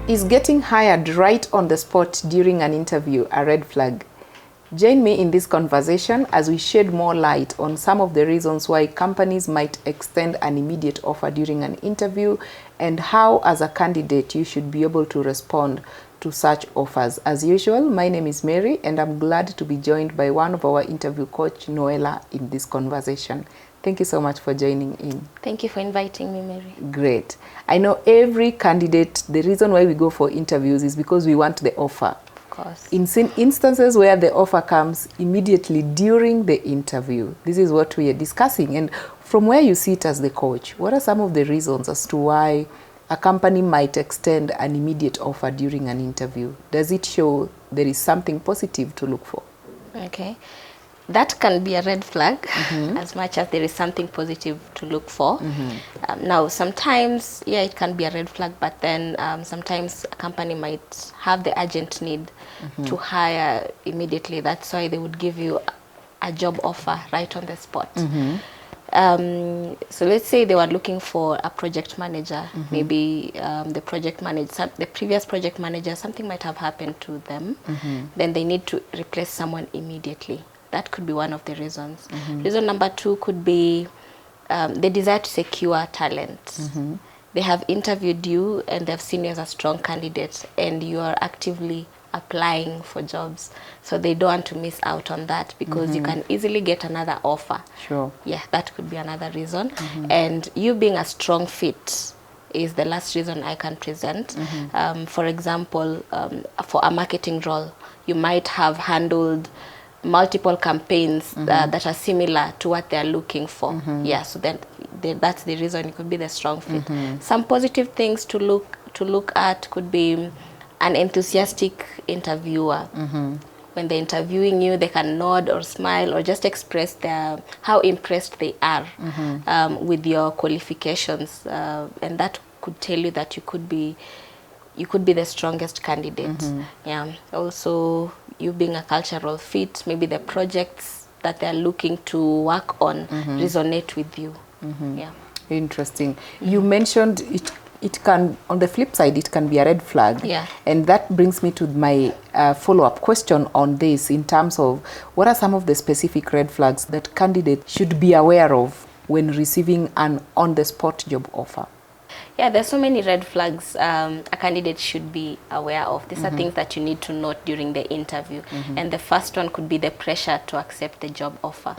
Is getting hired right on the spot during an interview a red flag? Join me in this conversation as we shed more light on some of the reasons why companies might extend an immediate offer during an interview and how, as a candidate, you should be able to respond to such offers. As usual, my name is Mary and I'm glad to be joined by one of our interview coach, Noella, in this conversation. Thank you so much for joining in. Thank you for inviting me, Mary. Great. I know every candidate, the reason why we go for interviews is because we want the offer. Of course. In instances where the offer comes immediately during the interview, this is what we are discussing. And from where you sit as the coach, what are some of the reasons as to why a company might extend an immediate offer during an interview? Does it show there is something positive to look for? Okay. That can be a red flag as much as there is something positive to look for. Now, sometimes, yeah, it can be a red flag, but then sometimes a company might have the urgent need to hire immediately. That's why they would give you a job offer right on the spot. So let's say they were looking for a project manager. Maybe the previous project manager, something might have happened to them. Then they need to replace someone immediately. That could be one of the reasons. Reason number two could be the desire to secure talent. They have interviewed you and they've seen you as a strong candidate and you are actively applying for jobs. So they don't want to miss out on that because you can easily get another offer. Sure. Yeah, that could be another reason. And you being a strong fit is the last reason I can present. For example, for a marketing role, you might have handled multiple campaigns that are similar to what they're looking for. Yeah, so then that's the reason it could be the strong fit. Some positive things to look at could be an enthusiastic interviewer. When they're interviewing you, they can nod or smile or just express how impressed they are with your qualifications, and that could tell you that you could be the strongest candidate. Yeah. Also, you being a cultural fit, maybe the projects that they're looking to work on resonate with you. Yeah. Interesting. You mentioned it can, on the flip side, it can be a red flag. Yeah. And that brings me to my follow-up question on this in terms of what are some of the specific red flags that candidates should be aware of when receiving an on-the-spot job offer? Yeah, there's so many red flags a candidate should be aware of. These are things that you need to note during the interview. And the first one could be the pressure to accept the job offer.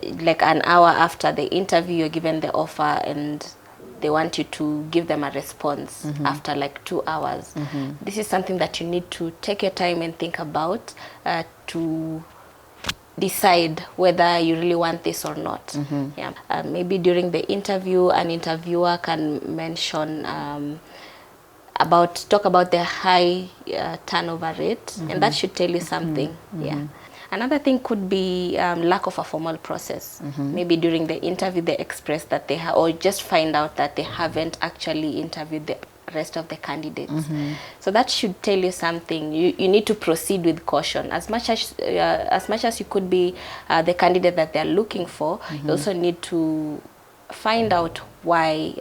Like an hour after the interview, you're given the offer and they want you to give them a response after like 2 hours. This is something that you need to take your time and think about to decide whether you really want this or not. Yeah. Maybe during the interview, an interviewer can mention talk about the high turnover rate, and that should tell you something. Yeah. Another thing could be lack of a formal process. Maybe during the interview they express that they have, or just find out that they haven't actually interviewed the rest of the candidates. So that should tell you something. You need to proceed with caution. As much as you could be the candidate that they're looking for, you also need to find out why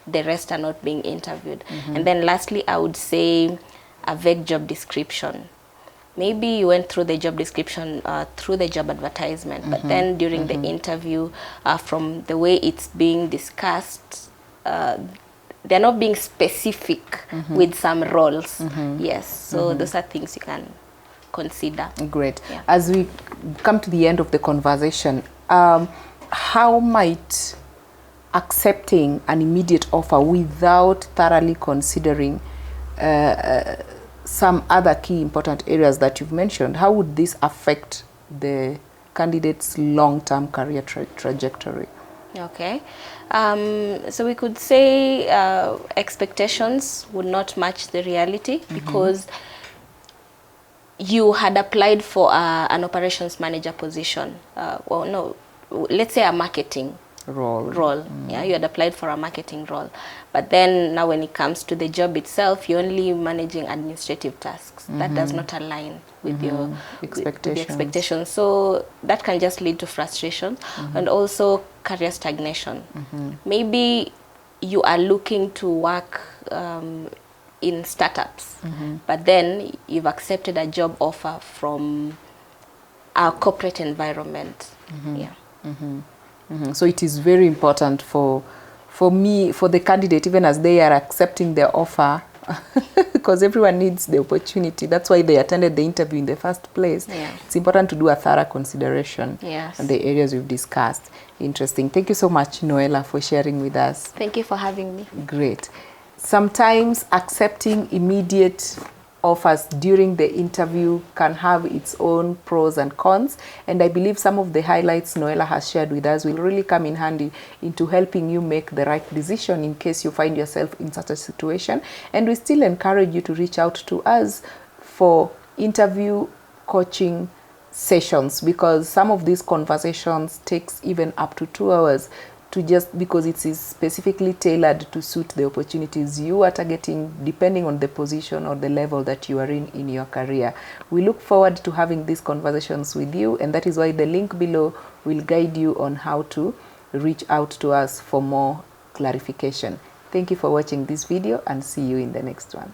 the rest are not being interviewed. And then lastly, I would say a vague job description. Maybe you went through the job description through the job advertisement, but then during the interview, from the way it's being discussed, they're not being specific with some roles. Yes, so those are things you can consider. Great. Yeah. As we come to the end of the conversation, how might accepting an immediate offer without thoroughly considering some other key important areas that you've mentioned, how would this affect the candidate's long-term career trajectory? Okay. So we could say expectations would not match the reality because you had applied for an operations manager position. Well, no, let's say a marketing role. Yeah, you had applied for a marketing role. But then now when it comes to the job itself, you're only managing administrative tasks. That does not align with your expectations. So that can just lead to frustration and also career stagnation. Maybe you are looking to work in startups, but then you've accepted a job offer from our corporate environment. Yeah. So it is very important for me, for the candidate, even as they are accepting the offer, because everyone needs the opportunity. That's why they attended the interview in the first place. Yeah. It's important to do a thorough consideration Yes. on the areas we've discussed. Interesting. Thank you so much, Noella, for sharing with us. Thank you for having me. Great. Sometimes accepting immediate offers during the interview can have its own pros and cons, and I believe some of the highlights Noella has shared with us will really come in handy into helping you make the right decision in case you find yourself in such a situation. And we still encourage you to reach out to us for interview coaching sessions, because some of these conversations takes even up to 2 hours, to just because it is specifically tailored to suit the opportunities you are targeting, depending on the position or the level that you are in your career. We look forward to having these conversations with you, and that is why the link below will guide you on how to reach out to us for more clarification. Thank you for watching this video, and see you in the next one.